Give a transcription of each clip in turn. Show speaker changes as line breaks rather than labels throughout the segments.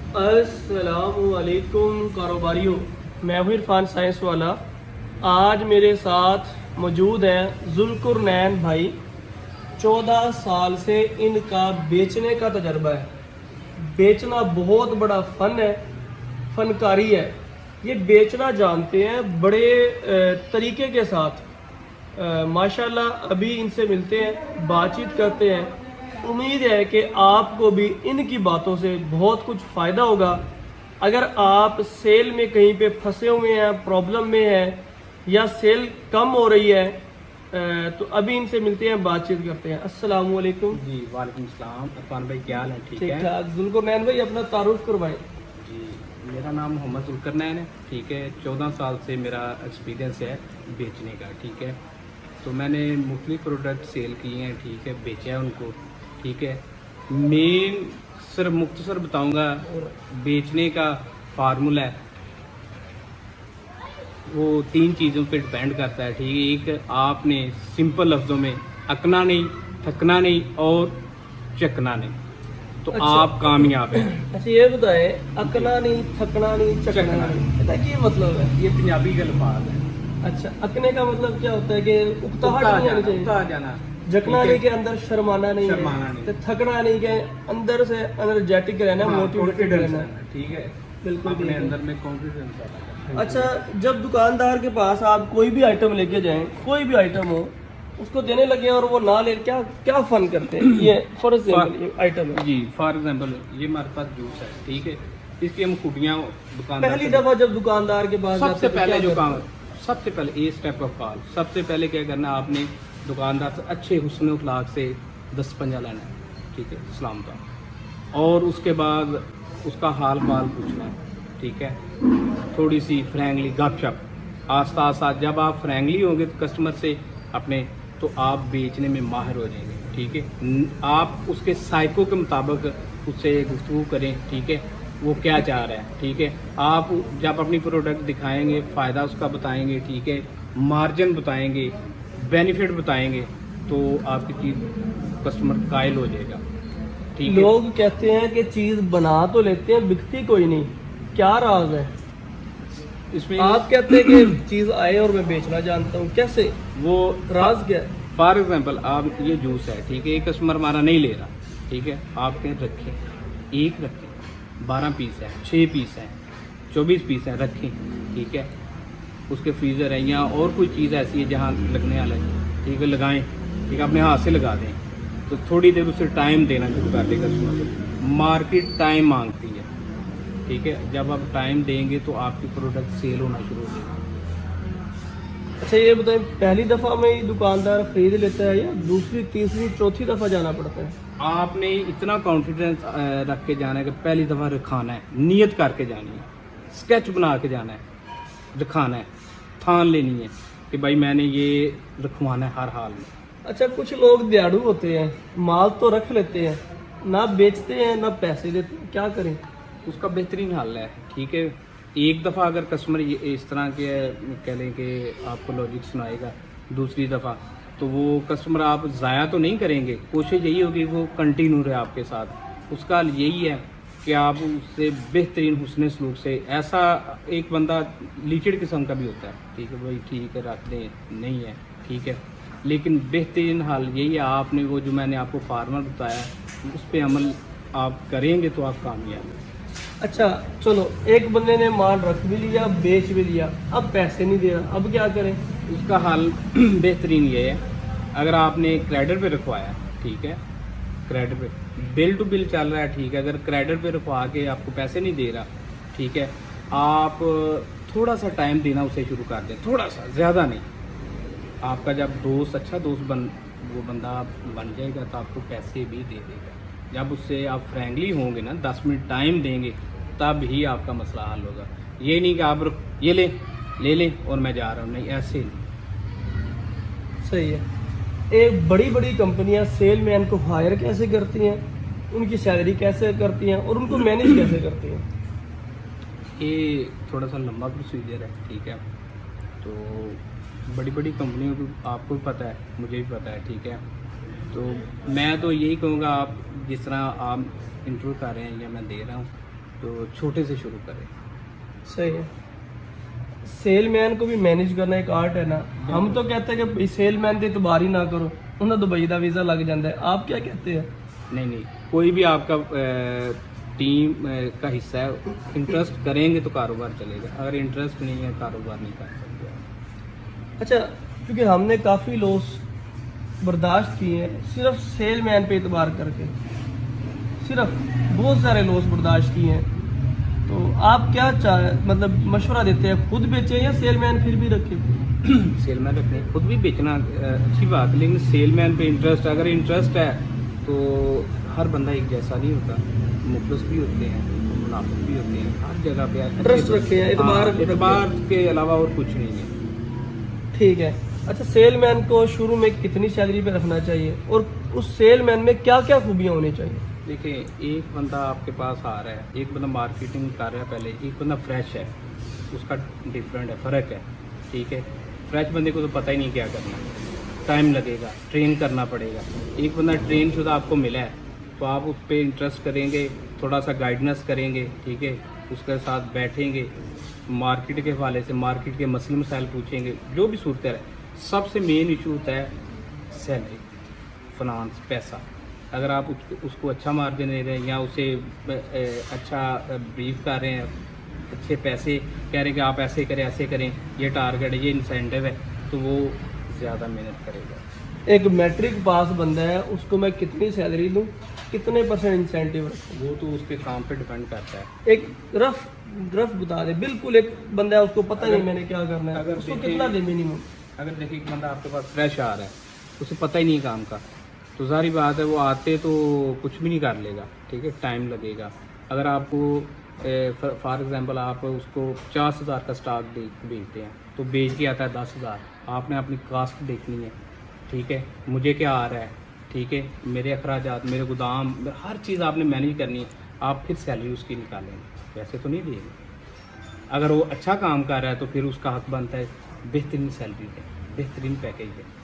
अस्सलामुअलैकुम कारोबारियों, मैं हूँ इरफान साइंस वाला। आज मेरे साथ मौजूद हैं जुल्कुरनैन भाई। 14 साल से इनका बेचने का तजर्बा है। बेचना बहुत बड़ा फ़न है, फनकारी है। ये बेचना जानते हैं बड़े तरीके के साथ। माशाल्लाह अभी इनसे मिलते हैं, बातचीत करते हैं। उम्मीद है कि आपको भी इनकी बातों से बहुत कुछ फ़ायदा होगा। अगर आप सेल में कहीं पे फंसे हुए हैं, प्रॉब्लम में हैं या सेल कम हो रही है, तो अभी इनसे मिलते हैं, बातचीत करते हैं। अस्सलाम वालेकुम।
जी वालेकुम सलाम। इरफान भाई क्या हाल है? ठीक
ठीक
है
ठाक। जुल्कुरनैन भाई अपना तारुफ करवाएं।
जी। मेरा नाम मोहम्मद जुल्कुरनैन है। ठीक है, 14 साल से मेरा एक्सपीरियंस है बेचने का। ठीक है, तो मैंने मुख्तलिफ प्रोडक्ट सेल किए हैं। ठीक है, बेचा है उनको। ठीक है, मेन सिर्फ मुख्तसर बताऊंगा, बेचने का फार्मूला है वो 3 चीज़ों पे डिपेंड करता है। ठीक है, एक आपने सिंपल लफ्ज़ों में अकना नहीं, थकना नहीं और चकना नहीं, तो
अच्छा।
आप कामयाब हैं।
अच्छा ये बताएं, अकना नहीं, थकना नहीं, चकना
चकना
नहीं, पता है क्या मतलब है?
ये पंजाबी का अल्फाज है।
अच्छा, अकने का मतलब क्या होता है कि उकताहट
उकता
नहीं आनी
जाना,
चाहिए।
उकता जाना।
जकना
ठीक
नहीं
है?
के अंदर शर्माना नहीं
शर्माना
है,
नहीं।
तो थकना नहीं के अंदर से एनर्जेटिक रहना,
हाँ,
मोटिवेटेड
confidence
रहना।
रहना। ठीक है,
बिल्कुल
अपने
ठीक है।
अंदर में कॉन्फिडेंस पैदा करना।
अच्छा, जब दुकानदार के पास आप कोई भी आइटम लेके जाएं, कोई भी आइटम हो, उसको देने लगे और वो ना ले, क्या क्या फन करते हैं? ये फॉर एग्जाम्पल ये आइटम है।
जी, फॉर एग्जांपल ये हमारे पास जूस है। ठीक है, इसकी हम खूबियाँ दुकानदार
पहली
से-
दफा जब दुकानदार के पास जाते
सबसे
हैं, तो
पहले
क्या
जो
करते
काम,
हैं?
सबसे पहले ए स्टेप ऑफ कॉल, सबसे पहले क्या करना, आपने दुकानदार से अच्छे हुस्न अखलाक से 10 पंजा लेना है। ठीक है, सलाम का, और उसके बाद उसका हाल पाल पूछना है। ठीक है, थोड़ी सी फ्रैंकली गपशप, आस्ता आस्ता जब आप फ्रैंकली होंगे तो कस्टमर से अपने, तो आप बेचने में माहिर हो जाएंगे। ठीक है, आप उसके साइको के मुताबिक उससे गुफ्तगू करें। ठीक है, वो क्या चाह रहा है। ठीक है, आप जब अपनी प्रोडक्ट दिखाएंगे, फ़ायदा उसका बताएंगे। ठीक है, मार्जिन बताएंगे, बेनिफिट बताएंगे, तो आपकी चीज़ कस्टमर कायल हो जाएगा। ठीक है,
लोग कहते हैं कि चीज बना तो लेते हैं, बिकती कोई नहीं, क्या राज है?
इसमें
आप कहते हैं कि चीज आए और मैं बेचना जानता हूँ, कैसे?
वो
राज क्या है?
फॉर एग्जांपल आप ये जूस है। ठीक है, एक कस्टमर हमारा नहीं ले रहा। ठीक है, आप कहें रखें, एक रखें, 12 पीस है, 6 पीस है, 24 पीस है, रखें। ठीक है, उसके फ्रीज़र है या और कोई चीज़ ऐसी है जहाँ लगने वाला है। ठीक है, लगाएं। ठीक है, अपने हाथ से लगा दें, तो थोड़ी देर उसे टाइम देना शुरू कर देगा कस्टमर को। मार्केट टाइम मांगती है। ठीक है, जब आप टाइम देंगे तो आपकी प्रोडक्ट सेल होना शुरू हो जाएगा।
अच्छा ये बताएं, पहली दफा में ही दुकानदार खरीद लेता है या दूसरी, तीसरी, चौथी दफा जाना पड़ता है?
आपने इतना कॉन्फिडेंस रख के जाना है कि पहली दफ़ा रखाना है, नियत करके जानी है, स्केच बना के जाना है, रखाना है, ठान लेनी है कि भाई मैंने ये रखवाना है हर हाल में।
अच्छा, कुछ लोग दिहाड़ू होते हैं, माल तो रख लेते हैं, ना बेचते हैं ना पैसे देते हैं, क्या करें?
उसका बेहतरीन हल है। ठीक है, एक दफ़ा अगर कस्टमर ये इस तरह के कह लें कि आपको लॉजिक सुनाएगा, दूसरी दफ़ा तो वो कस्टमर आप ज़ाया तो नहीं करेंगे। कोशिश यही होगी वो कंटिन्यू रहे आपके साथ। उसका हल यही है कि आप उससे बेहतरीन हुस्न सलूक से, ऐसा एक बंदा लीचड़ किस्म का भी होता है। ठीक है भाई, ठीक है रख दें, नहीं है ठीक है, लेकिन बेहतरीन हाल यही है, आपने वो जो मैंने आपको फार्मर बताया उस पर अमल आप करेंगे तो आप कामयाब हैं।
अच्छा चलो, एक बंदे ने माल रख भी लिया, बेच भी लिया, अब पैसे नहीं दे रहा, अब क्या करें?
उसका हाल बेहतरीन ये है, अगर आपने क्रेडिट पे रखवाया, ठीक है, क्रेडिट पे बिल टू बिल चल रहा है। ठीक है, अगर क्रेडिट पे रखवा के आपको पैसे नहीं दे रहा, ठीक है, आप थोड़ा सा टाइम देना उसे शुरू कर दें, थोड़ा सा, ज़्यादा नहीं। आपका जब दोस्त, अच्छा दोस्त वो बंदा बन जाएगा तो आपको पैसे भी दे देगा। जब उससे आप फ्रेंडली होंगे ना, 10 मिनट टाइम देंगे, तब ही आपका मसला हल होगा। ये नहीं कि आप ये ले लें और मैं जा रहा हूँ, नहीं, ऐसे नहीं।
सही है। एक बड़ी बड़ी कंपनियां सेल मैन को हायर कैसे करती हैं, उनकी सैलरी कैसे करती हैं और उनको मैनेज कैसे करती हैं?
ये थोड़ा सा लंबा प्रोसीजर है। ठीक है, तो बड़ी बड़ी कंपनियों को आपको भी पता है, मुझे भी पता है। ठीक है, तो मैं तो यही कहूँगा, आप जिस तरह आप इंटरव्यू कर रहे हैं या मैं दे रहा हूँ, तो छोटे से शुरू करें।
सही है। सेलमैन को भी मैनेज करना एक आर्ट है ना। हम तो कहते हैं कि सेलमैन की इतबार ही ना करो, उन्हें दुबई का वीज़ा लग जाता है। आप क्या कहते हैं?
नहीं, कोई भी आपका टीम का हिस्सा है, इंटरेस्ट करेंगे तो कारोबार चलेगा, अगर इंटरेस्ट नहीं है कारोबार नहीं कर सकते।
अच्छा, क्योंकि हमने काफ़ी लॉस बर्दाश्त किए हैं सिर्फ सेलमैन पे इतबार करके, सिर्फ बहुत सारे लॉस बर्दाश्त किए हैं। तो आप क्या मतलब मशवरा देते हैं, खुद बेचें या सेलमैन फिर भी रखें?
सेलमैन रखने, खुद भी बेचना अच्छी बात है, लेकिन सेलमैन पे इंटरेस्ट, अगर इंटरेस्ट है तो हर बंदा एक जैसा नहीं होता, मुखलिस भी होते हैं, मुनाफिक भी होते हैं, हर जगह पे
ट्रस्ट रखे हैं,
एतबार के अलावा और कुछ नहीं है।
ठीक है। अच्छा, सेलमैन को शुरू में कितनी सैलरी पे रखना चाहिए और उस सेलमैन में क्या क्या खूबियाँ होनी चाहिए?
देखिए, एक बंदा आपके पास आ रहा है, एक बंदा मार्केटिंग कर रहा है पहले, एक बंदा फ्रेश है, उसका डिफरेंट है, फ़र्क है। ठीक है, फ्रेश बंदे को तो पता ही नहीं क्या करना है, टाइम लगेगा, ट्रेन करना पड़ेगा। एक बंदा ट्रेन शुदा आपको मिला है तो आप उस पर इंटरेस्ट करेंगे, थोड़ा सा गाइडेंस करेंगे, ठीक है, उसके साथ बैठेंगे, मार्केट के हवाले से मार्केट के मसले मसाइल पूछेंगे, जो भी सूरत है। सबसे मेन इशू होता है सैलरी, फाइनेंस, पैसा। अगर आप उसको अच्छा मार्जिन दे रहे हैं या उसे अच्छा ब्रीफ कर रहे हैं, अच्छे पैसे कह रहे हैं कि आप ऐसे करें, ऐसे करें, ये टारगेट है, ये इंसेंटिव है, तो वो ज़्यादा मेहनत करेगा।
एक मैट्रिक पास बंदा है, उसको मैं कितनी सैलरी दूं, कितने % इंसेंटिव रखूं?
वो तो उसके काम पे डिपेंड करता है।
एक रफ बता दे, बिल्कुल एक बंदा है उसको पता नहीं मैंने क्या करना है, उसको कितना दे मिनिमम?
अगर देखिए एक बंदा आपके पास फ्रेश आ रहा है, उसे पता ही नहीं काम का, तो जाहिर बात है वो आते तो कुछ भी नहीं कर लेगा, ठीक है, टाइम लगेगा। अगर आपको फॉर एग्जांपल आप उसको 50,000 का स्टॉक बेचते हैं तो बेच के आता है 10,000, आपने अपनी कास्ट देखनी है, ठीक है, मुझे क्या आ रहा है, ठीक है, मेरे अखराजात, मेरे गोदाम, हर चीज़ आपने मैनेज करनी है, आप फिर सैलरी उसकी निकालेंगे, वैसे तो नहीं देंगे। अगर वो अच्छा काम कर रहा है तो फिर उसका हक बनता है बेहतरीन सैलरी है, बेहतरीन पैकेज है।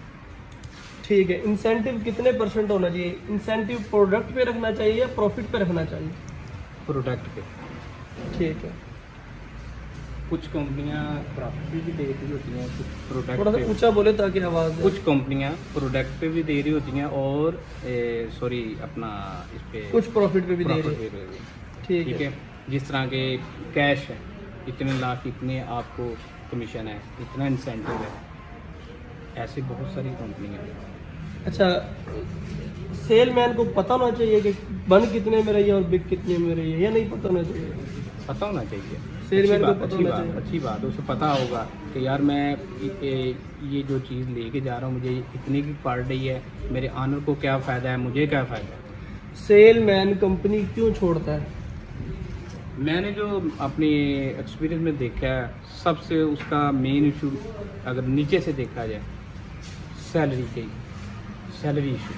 ठीक है। इंसेंटिव कितने % होना चाहिए? इंसेंटिव प्रोडक्ट पे रखना चाहिए या प्रॉफिट पे रखना चाहिए?
प्रोडक्ट पे।
ठीक है।
कुछ कंपनियां प्रॉफिट भी दे रही होती हैं, कुछ प्रोडक्ट
थोड़ा सा
पे,
ऊंचा बोले ताकि आवाज़ आए।
कुछ कंपनियां प्रोडक्ट पे भी दे रही होती हैं और सॉरी अपना इस पे
कुछ प्रॉफिट पे भी दे
profit
रही
दे
है।
रही है।
ठीक
ठीक
है।
है, जिस तरह के कैश है, इतने लाख इतने आपको कमीशन है, इतना इंसेंटिव है, ऐसी बहुत सारी कंपनियां हैं।
अच्छा, सेलमैन को पता होना चाहिए कि बन कितने में रही है और बिक कितने में रही है, या नहीं पता होना चाहिए?
पता होना चाहिए,
सेलमैन को पता
अच्छी
होना
बात,
चाहिए।
अच्छी बात है, उसे पता होगा कि यार मैं ये जो चीज़ लेके जा रहा हूँ मुझे इतने की पड़ रही है, मेरे आनर को क्या फ़ायदा है, मुझे क्या फ़ायदा है।
सेलमैन कंपनी क्यों छोड़ता है?
मैंने जो अपने एक्सपीरियंस में देखा है, सबसे उसका मेन इशू अगर नीचे से देखा जाए, सैलरी इशू,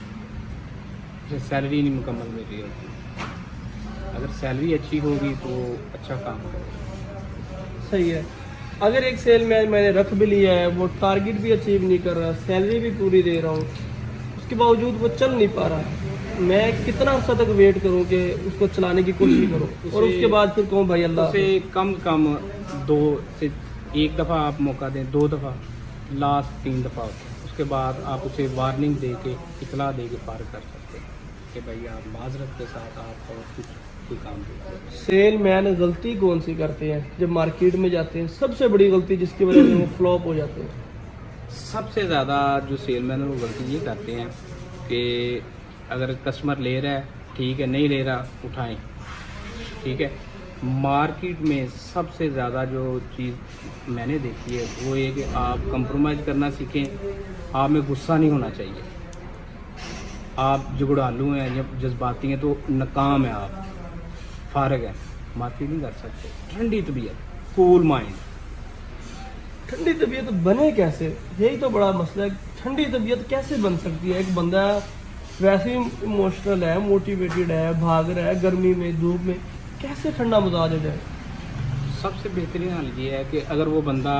जैसे सैलरी नहीं मुकम्मल मिल रही होती। अगर सैलरी अच्छी होगी तो अच्छा काम करेगा।
सही है। अगर एक सेलमैन मैंने रख भी लिया है, वो टारगेट भी अचीव नहीं कर रहा, सैलरी भी पूरी दे रहा हूँ, उसके बावजूद वो चल नहीं पा रहा, मैं कितना अर्सा तक वेट करूँ कि उसको चलाने की कोशिश करूँ और उसके बाद फिर कहूँ भाई अल्लाह।
उसे कम से कम 2 से 1 दफ़ा आप मौका दें, 2 दफ़ा, लास्ट 3 दफ़ा, उसके बाद आप उसे वार्निंग दे के, इतला दे के पार कर सकते हैं कि भाई आप माजरत के साथ आप और कुछ कोई काम करते।
सेलमैन गलती कौन सी करते हैं जब मार्केट में जाते हैं, सबसे बड़ी गलती जिसकी वजह से वो फ्लॉप हो जाते हैं?
सबसे ज़्यादा जो सेलमैन है वो गलती ये करते हैं कि अगर कस्टमर ले रहा है ठीक है, नहीं ले रहा उठाएं, ठीक है। मार्केट में सबसे ज़्यादा जो चीज़ मैंने देखी है वो ये कि आप कंप्रोमाइज़ करना सीखें, आप में गुस्सा नहीं होना चाहिए। आप जुगड़ालू हैं या जज्बाती हैं तो नाकाम है, आप फारग हैं, मार्केट नहीं कर सकते। ठंडी तबीयत, कूल माइंड।
ठंडी तबीयत बने कैसे, यही तो बड़ा मसला है। ठंडी तबीयत कैसे बन सकती है? एक बंदा वैसे ही इमोशनल है, मोटिवेटेड है, भाग रहा है गर्मी में, धूप में, कैसे ठंडा मिजाज हो जाए?
सबसे बेहतरीन हाल ये है कि अगर वो बंदा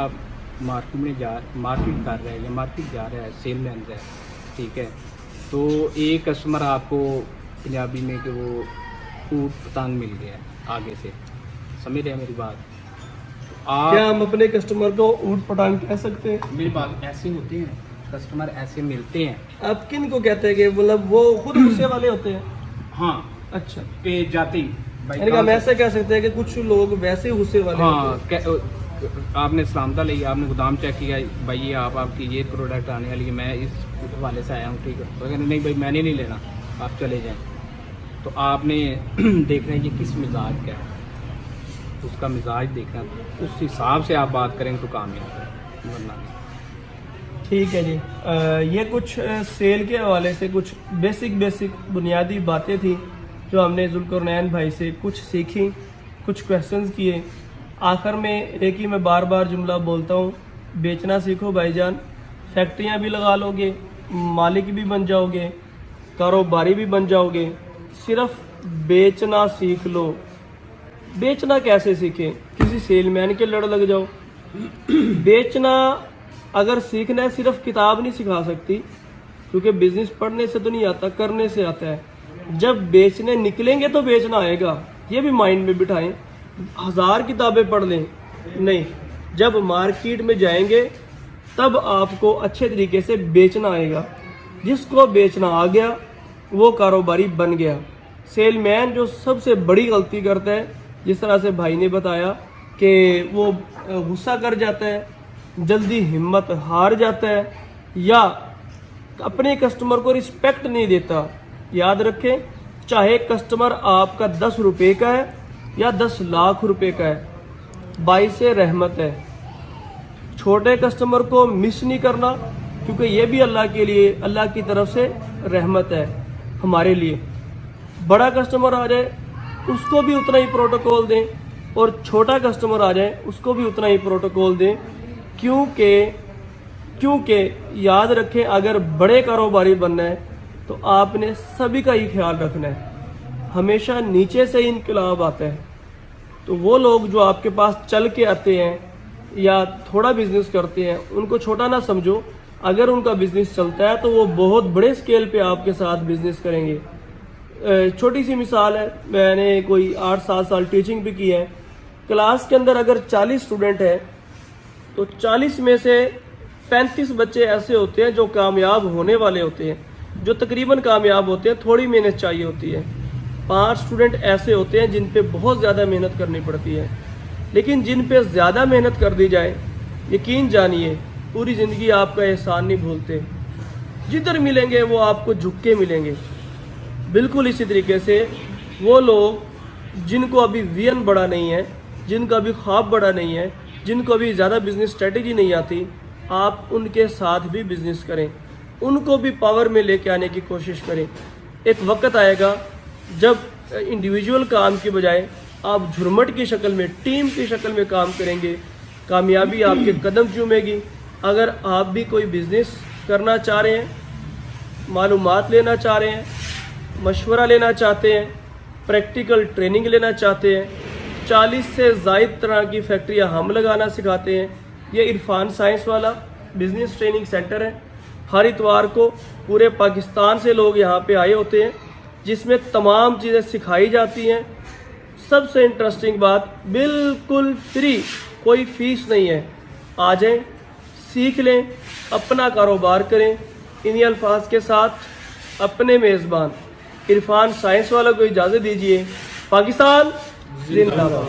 मार्केट कर रहा है या मार्केट जा रहा है, सेलमैन है, ठीक है, तो एक कस्टमर आपको पंजाबी में कि वो ऊट पतंग मिल गया आगे से, समझ रहे हैं मेरी बात?
क्या
आप
हम अपने कस्टमर को ऊट पटांग कह सकते हैं?
मेरी बात ऐसे होते हैं, कस्टमर ऐसे मिलते हैं।
आप किन को कहते हैं कि मतलब वो खुद गुस्से वाले होते हैं?
हाँ,
अच्छा,
के जाते ही भाई
यानी कि हम ऐसा कह सकते हैं कि कुछ लोग वैसे ही गुस्से वाले होते हैं।
हाँ, आपने सलामता ली, आपने गोदाम चेक किया, भाई ये आपकी ये प्रोडक्ट आने वाली है, मैं इस वाले से आया हूँ, ठीक है, तो कहते नहीं भाई मैंने नहीं लेना, आप चले जाएं। तो आपने देखना है ये किस मिजाज का है, उसका मिजाज देखना, उस हिसाब से आप बात करेंगे तो कामयाब है, वरना नहीं।
ठीक है जी। ये कुछ सेल के हवाले से कुछ बेसिक बुनियादी बातें थी जो हमने जुल्कुरनैन भाई से कुछ सीखी, कुछ क्वेश्चंस किए। आखिर में एक ही मैं बार बार जुमला बोलता हूँ, बेचना सीखो भाईजान, फैक्ट्रियाँ भी लगा लोगे, मालिक भी बन जाओगे, कारोबारी भी बन जाओगे, सिर्फ बेचना सीख लो। बेचना कैसे सीखें? किसी सेलमैन के लड़ लग जाओ। बेचना अगर सीखना है, सिर्फ किताब नहीं सिखा सकती, क्योंकि बिजनेस पढ़ने से तो नहीं आता, करने से आता है। जब बेचने निकलेंगे तो बेचना आएगा, ये भी माइंड में बिठाएं। 1000 किताबें पढ़ लें नहीं, जब मार्केट में जाएंगे तब आपको अच्छे तरीके से बेचना आएगा। जिसको बेचना आ गया वो कारोबारी बन गया। सेलमैन जो सबसे बड़ी गलती करता है, जिस तरह से भाई ने बताया कि वो गुस्सा कर जाता है, जल्दी हिम्मत हार जाता है, या अपने कस्टमर को रिस्पेक्ट नहीं देता। याद रखें, चाहे कस्टमर आपका 10 रुपये का है या 10 लाख रुपए का है, भाई से रहमत है। छोटे कस्टमर को मिस नहीं करना, क्योंकि ये भी अल्लाह के लिए, अल्लाह की तरफ से रहमत है हमारे लिए। बड़ा कस्टमर आ जाए उसको भी उतना ही प्रोटोकॉल दें, और छोटा कस्टमर आ जाए उसको भी उतना ही प्रोटोकॉल दें, क्योंकि याद रखें, अगर बड़े कारोबारी बनना है तो आपने सभी का ही ख्याल रखना है। हमेशा नीचे से ही इनकलाब आता है। तो वो लोग जो आपके पास चल के आते हैं या थोड़ा बिजनेस करते हैं, उनको छोटा ना समझो। अगर उनका बिजनेस चलता है तो वो बहुत बड़े स्केल पे आपके साथ बिजनेस करेंगे। छोटी सी मिसाल है, मैंने कोई 8-7 साल टीचिंग भी की है। क्लास के अंदर अगर 40 स्टूडेंट है तो 40 में से 35 बच्चे ऐसे होते हैं जो कामयाब होने वाले होते हैं, जो तकरीबन कामयाब होते हैं, थोड़ी मेहनत चाहिए होती है। 5 स्टूडेंट ऐसे होते हैं जिन पे बहुत ज़्यादा मेहनत करनी पड़ती है। लेकिन जिन पे ज़्यादा मेहनत कर दी जाए, यकीन जानिए पूरी ज़िंदगी आपका एहसान नहीं भूलते। जिधर मिलेंगे वो आपको झुक के मिलेंगे। बिल्कुल इसी तरीके से वो लोग जिनको अभी विजन बड़ा नहीं है, जिनका अभी ख्वाब बड़ा नहीं है, जिनको अभी ज़्यादा बिजनेस स्ट्रेटेजी नहीं आती, आप उनके साथ भी बिजनेस करें, उनको भी पावर में लेके आने की कोशिश करें। एक वक्त आएगा जब इंडिविजुअल काम की बजाय आप झुरमट की शक्ल में, टीम की शक्ल में काम करेंगे, कामयाबी आपके कदम चूमेगी। अगर आप भी कोई बिजनेस करना चाह रहे हैं, मालूमात लेना चाह रहे हैं, मशवरा लेना चाहते हैं, प्रैक्टिकल ट्रेनिंग लेना चाहते हैं, 40 से ज़ायद तरह की फैक्ट्रियाँ हम लगाना सिखाते हैं। ये इरफान साइंस वाला बिजनेस ट्रेनिंग सेंटर है। हर इतवार को पूरे पाकिस्तान से लोग यहाँ पे आए होते हैं, जिसमें तमाम चीज़ें सिखाई जाती हैं। सबसे इंटरेस्टिंग बात, बिल्कुल फ्री, कोई फीस नहीं है। आ जाएं, सीख लें, अपना कारोबार करें। इन्हीं अल्फाज के साथ अपने मेज़बान इरफान साइंस वाला को इजाज़त दीजिए। पाकिस्तान जिंदाबाद।